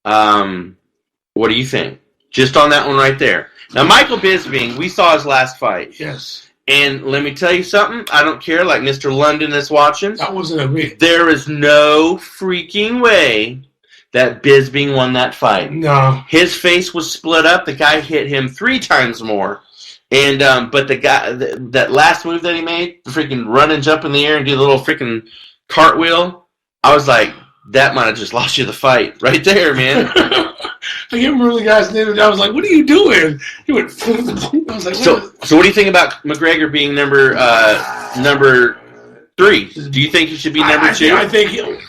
What do you think? Just on that one right there. Now, Michael Bisping, we saw his last fight. Yes. And let me tell you something. I don't care, like Mr. London is watching. That wasn't a win. There is no freaking way that Bisping won that fight. No. His face was split up. The guy hit him 3 times more. And but the guy, that last move that he made, the freaking run and jump in the air and do the little freaking cartwheel, I was like, that might have just lost you the fight right there, man. I can't remember the guy's name. I was like, "What are you doing?" He went. I was like, So what do you think about McGregor being number 3? Do you think he should be number 2? I think.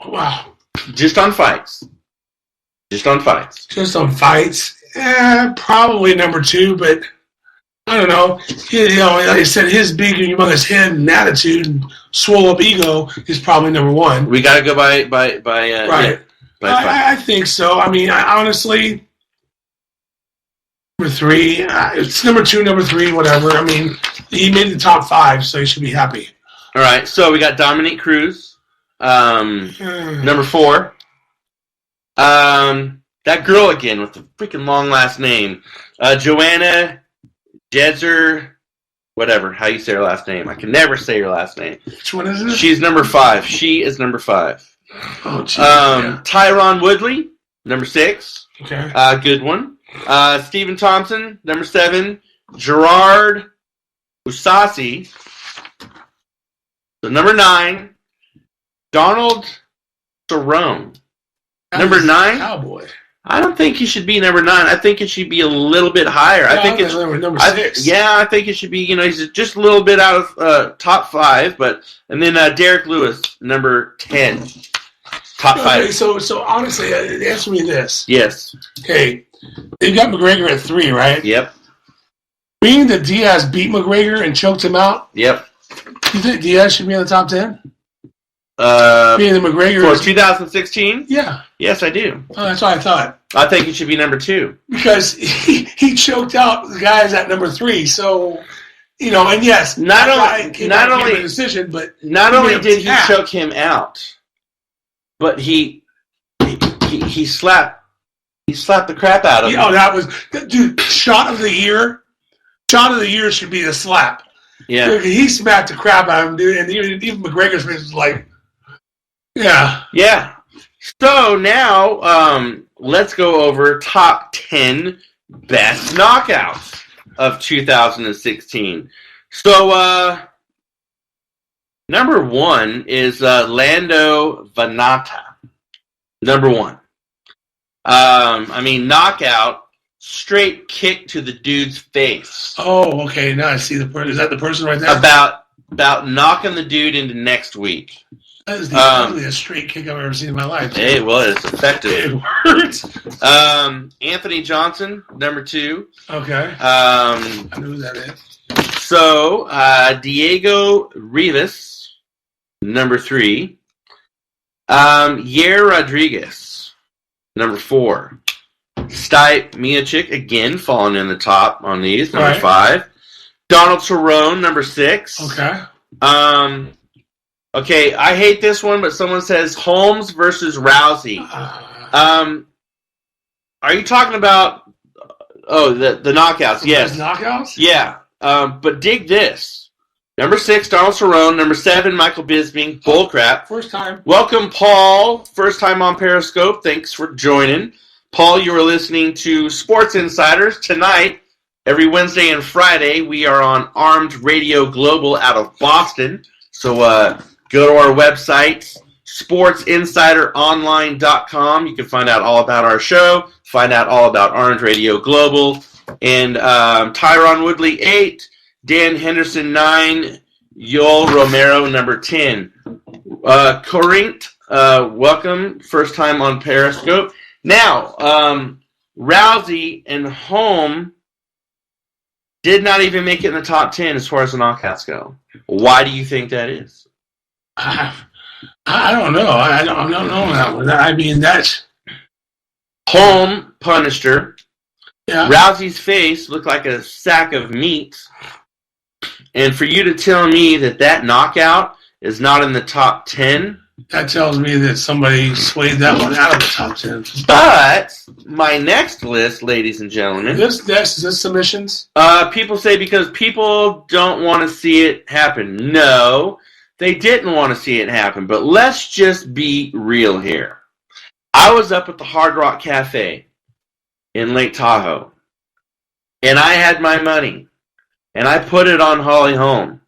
Wow. Just on fights. Just on fights. Probably number 2, but I don't know. Like I said, his big and humongous head and attitude and swole up ego is probably number 1. We got to go by right. Yeah, I think so. I mean, honestly, number 3. It's number 2, number 3, whatever. I mean, he made the top 5, so he should be happy. All right. So we got Dominique Cruz, number 4. That girl again with the freaking long last name, Joanna Jedzer, whatever, how you say her last name. I can never say her last name. Which one is it? She's number 5. She is number 5. Oh, geez, yeah. Tyron Woodley, number 6. Okay. Good one. Stephen Thompson, number 7. Gerard Usasi, so number 9. Donald Cerrone, number 9. Cowboy. I don't think he should be number 9. I think it should be a little bit higher. I think it's number 6. I think it should be. He's just a little bit out of top 5. And then Derek Lewis, number 10, top 5. Okay, so honestly, answer me this. Yes. Okay, they've got McGregor at 3, right? Yep. Being that Diaz beat McGregor and choked him out. Yep. You think Diaz should be in the top 10? Being the McGregor for 2016? Yeah. Yes, I do. Oh, that's what I thought. I think it should be number 2 because he choked out the guys at number 3. So, and yes, not only did he choke him out, but he slapped the crap out of him. Oh, that was shot of the year. Shot of the year should be the slap. Yeah, he smacked the crap out of him, dude, and even McGregor's face was like, yeah. So now, let's go over top 10 best knockouts of 2016. So, number 1 is Lando Vannata. Number 1. Knockout, straight kick to the dude's face. Oh, okay. Now I see the person. Is that the person right there? About knocking the dude into next week. That is the ugliest straight kick I've ever seen in my life. Hey, well, it's effective. It hurts. Anthony Johnson, number 2. Okay. I know who that is. So, Diego Rivas, number 3. Yair Rodriguez, number 4. Stipe Miocic, again, falling in the top on these, number 5. Donald Cerrone, number 6. Okay. Okay, I hate this one, but someone says Holmes versus Rousey. Are you talking about the knockouts? Yes. Knockouts? Yeah. But dig this. Number 6, Donald Cerrone. Number 7, Michael Bisping. Bullcrap. First time. Welcome, Paul. First time on Periscope. Thanks for joining. Paul, you were listening to Sports Insiders. Tonight, every Wednesday and Friday, we are on Armed Radio Global out of Boston. So go to our website, sportsinsideronline.com. You can find out all about our show, find out all about Armed Radio Global. And Tyron Woodley, 8. Dan Henderson, 9. Yoel Romero, number 10. Corinth, welcome. First time on Periscope. Now, Rousey and Holm did not even make it in the top 10 as far as the knockouts go. Why do you think that is? I don't know. I don't know that one. I mean, that's... Holm punished her. Yeah. Rousey's face looked like a sack of meat. And for you to tell me that knockout is not in the top 10... That tells me that somebody swayed that one out of the top 10. But my next list, ladies and gentlemen... Is this submissions? People say because people don't want to see it happen. No, they didn't want to see it happen. But let's just be real here. I was up at the Hard Rock Cafe in Lake Tahoe. And I had my money. And I put it on Holly Holm.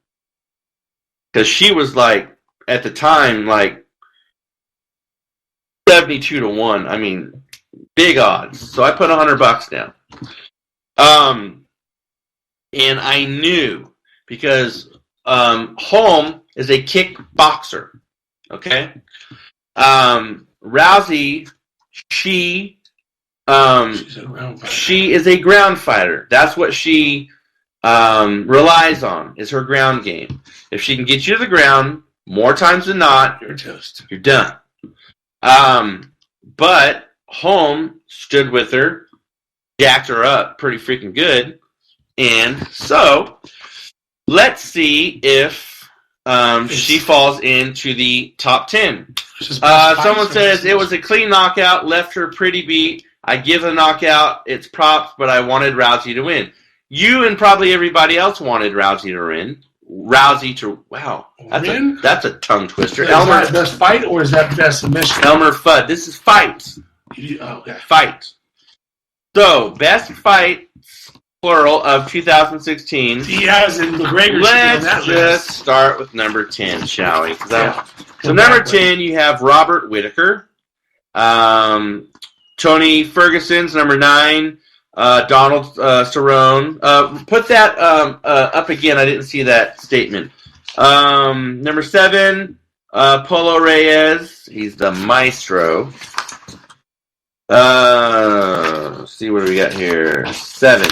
Because she was like, at the time, like 72-1. I mean, Big odds. So I put $100 down. And I knew because Holm is a kickboxer. Okay? Rousey, she is a ground fighter. That's what she relies on, is her ground game. If she can get you to the ground more times than not, You're toast. You're done. But Holm stood with her, jacked her up pretty freaking good. And so, let's see if she falls into the top 10. Someone says, it was a clean knockout, left her pretty beat. I give the knockout its props, but I wanted Rousey to win. You and probably everybody else wanted Rousey to win. Wow. That's a tongue twister. Is that best fight or is that best submission? Elmer Fudd. This is fights. Okay. Fight. So, best fight, plural, of 2016. Diaz and McGregor. Let's just start with number 10, shall we? So, number 10, you have Robert Whittaker. Tony Ferguson's number 9. Donald Cerrone. Put that up again. I didn't see that statement. Number 7, Polo Reyes. He's the maestro. Let's see what do we got here. 7.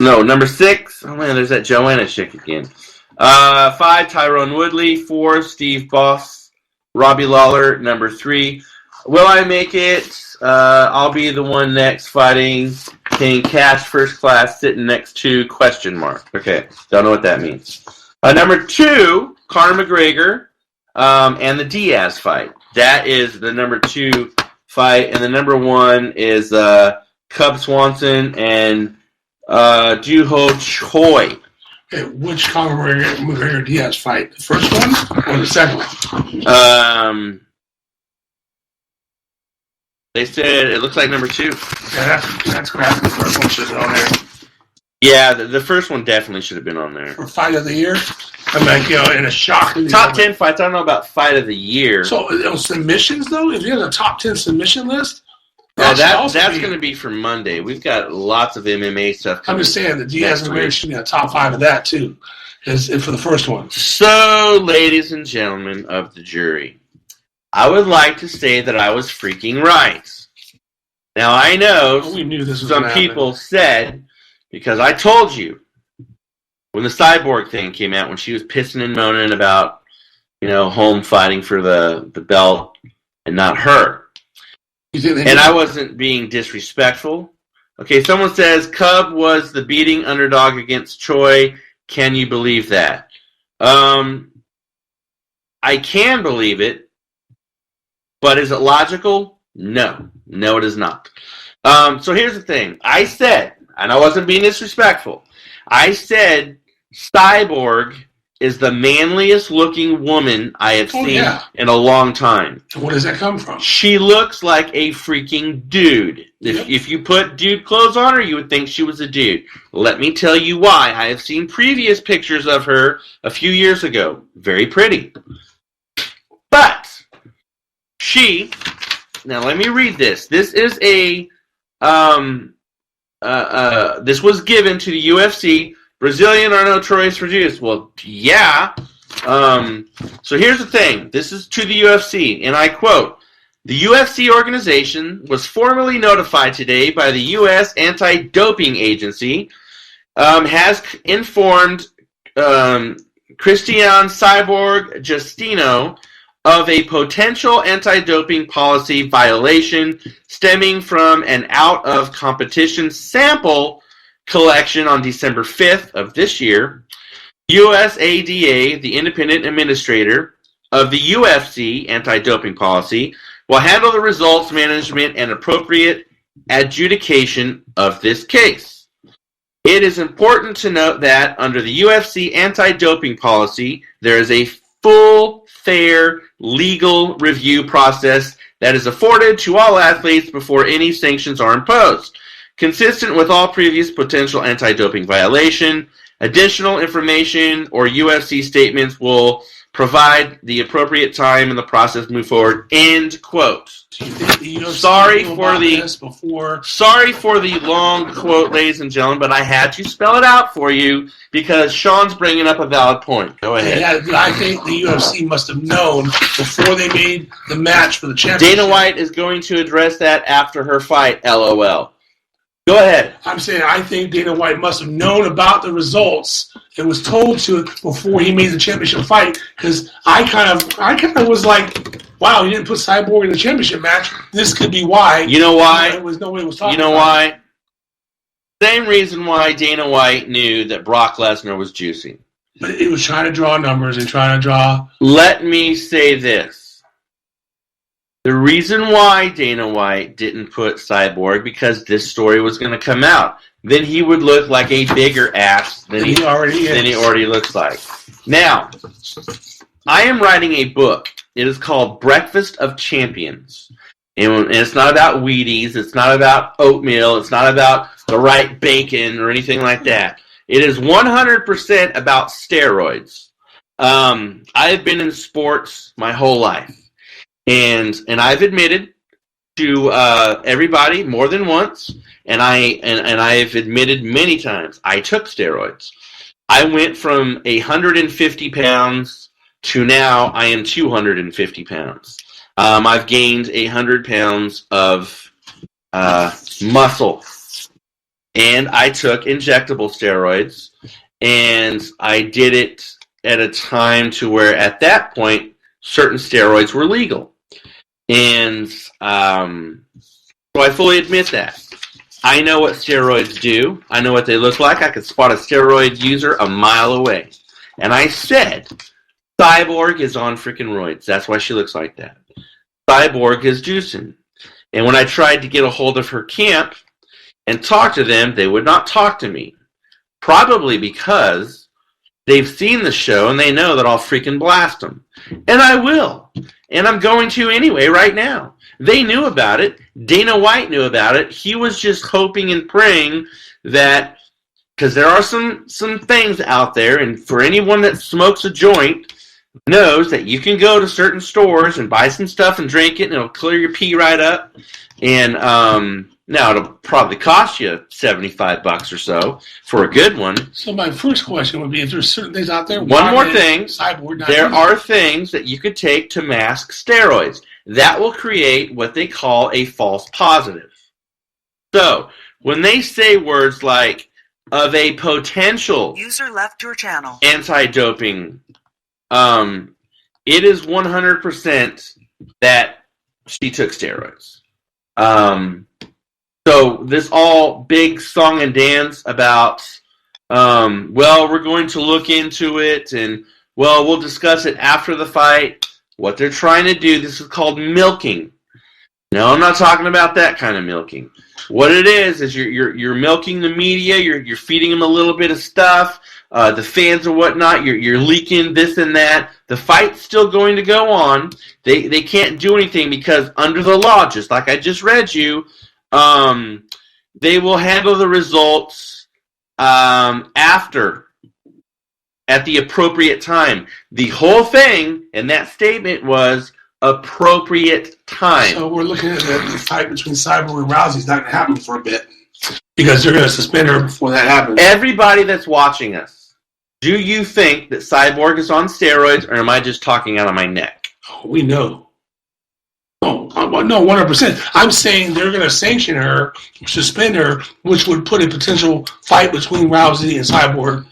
No, number 6. Oh man, there's that Joanna chick again. 5, Tyrone Woodley. 4, Steve Boss. Robbie Lawler. Number 3. Will I make it? I'll be the one next fighting King Cash First Class sitting next to ? Okay, don't know what that means. Number 2, Conor McGregor and the Diaz fight. That is the number 2 fight. And the number 1 is Cub Swanson and Doo-Ho Choi. Okay, which Conor McGregor Diaz fight? The first one or the second one? They said it looks like number 2. Yeah, that's crap. The first one should have been on there. Yeah, the first one definitely should have been on there. For fight of the year? I mean, in a shock. Top 10 fights. I don't know about fight of the year. So, submissions, though? If you have a top 10 submission list? That's going to be for Monday. We've got lots of MMA stuff coming. I'm just saying, the Diaz and McGregor should be a top 5 of that, too, is for the first one. So, ladies and gentlemen of the jury, I would like to say that I was freaking right. Now, I know we knew this was some people said, because I told you, when the Cyborg thing came out, when she was pissing and moaning about, Holm fighting for the belt and not her. And I wasn't being disrespectful. Okay, someone says, Cub was the beating underdog against Choi. Can you believe that? I can believe it. But is it logical? No. No, it is not. So here's the thing. I said, and I wasn't being disrespectful, I said Cyborg is the manliest looking woman I have seen in a long time. So where does that come from? She looks like a freaking dude. If you put dude clothes on her, you would think she was a dude. Let me tell you why. I have seen previous pictures of her a few years ago. Very pretty. But now let me read this. This is this was given to the UFC. Brazilian are notorious for Jews. Well, yeah. So here's the thing. This is to the UFC, and I quote, the UFC organization was formally notified today by the U.S. Anti-Doping Agency, has informed Christian Cyborg Justino of a potential anti-doping policy violation stemming from an out-of-competition sample collection on December 5th of this year. USADA, the independent administrator of the UFC anti-doping policy, will handle the results management and appropriate adjudication of this case. It is important to note that under the UFC anti-doping policy, there is a full, fair, legal review process that is afforded to all athletes before any sanctions are imposed. Consistent with all previous potential anti-doping violation, additional information or UFC statements will provide the appropriate time in the process, move forward. End quote. Do you think the UFC Sorry knew for about the this before? Sorry for the long quote, ladies and gentlemen, but I had to spell it out for you because Shawn's bringing up a valid point. Go ahead. Yeah, I think the UFC must have known before they made the match for the championship. Dana White is going to address that after her fight, LOL. Go ahead. I'm saying I think Dana White must have known about the results and was told to before he made the championship fight. Because I kind of was like, wow, he didn't put Cyborg in the championship match. This could be why. You know why? There was nobody was talking. You know about why? it. Same reason why Dana White knew that Brock Lesnar was juicing. But it was trying to draw numbers and trying to draw. Let me say this. The reason why Dana White didn't put Cyborg because this story was going to come out. Then he would look like a bigger ass than he already looks like. Now, I am writing a book. It is called Breakfast of Champions. And it's not about Wheaties. It's not about oatmeal. It's not about the right bacon or anything like that. It is 100% about steroids. I have been in sports my whole life. And I've admitted to everybody more than once, and I've admitted many times I took steroids. I went from 150 pounds to now I am 250 pounds. I've gained 100 pounds of muscle, and I took injectable steroids, and I did it at a time to where at that point certain steroids were legal. And so I fully admit that. I know what steroids do. I know what they look like. I could spot a steroid user a mile away. And I said, Cyborg is on freaking roids. That's why she looks like that. Cyborg is juicing. And when I tried to get a hold of her camp and talk to them, they would not talk to me. Probably because they've seen the show and they know that I'll freaking blast them. And I will. And I'm going to anyway right now. They knew about it. Dana White knew about it. He was just hoping and praying that, because there are some things out there, and for anyone that smokes a joint knows that you can go to certain stores and buy some stuff and drink it, and it'll clear your pee right up. And now it'll probably cost you $75 or so for a good one. So my first question would be: if there's certain things out there, one more thing, Cyborg there are things that you could take to mask steroids that will create what they call a false positive. So when they say words like of a potential user left your channel anti-doping, it is 100% that she took steroids. So this all big song and dance about, well, we're going to look into it, and, well, we'll discuss it after the fight. What they're trying to do, this is called milking. No, I'm not talking about that kind of milking. What it is you're milking the media, you're feeding them a little bit of stuff, the fans and whatnot, you're leaking this and that. The fight's still going to go on. They can't do anything because under the law, just like I just read you, they will handle the results after, at the appropriate time. The whole thing in that statement was appropriate time. So we're looking at the fight between Cyborg and Rousey's not going to happen for a bit because they're going to suspend her before that happens. Everybody that's watching us, do you think that Cyborg is on steroids, or am I just talking out of my neck? We know. No, 100%. I'm saying they're going to sanction her, suspend her, which would put a potential fight between Rousey and Cyborg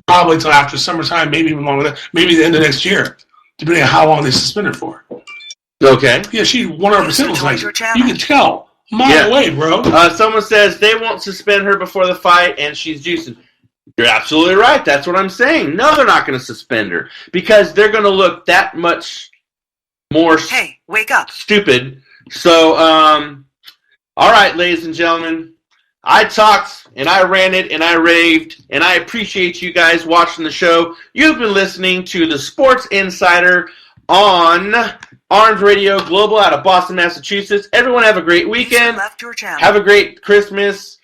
probably until after summertime, maybe even longer than that, maybe the end of next year, depending on how long they suspend her for. Okay. Yeah, she 100% looks like you can tell. A mile away, bro. Someone says they won't suspend her before the fight and she's juicing. You're absolutely right. That's what I'm saying. No, they're not going to suspend her because they're going to look that much more wake up. Stupid. So, all right, ladies and gentlemen, I talked and I ranted and I raved, and I appreciate you guys watching the show. You've been listening to the Sports Insider on Armed Radio Global out of Boston, Massachusetts. Everyone have a great weekend. Left your channel. Have a great Christmas.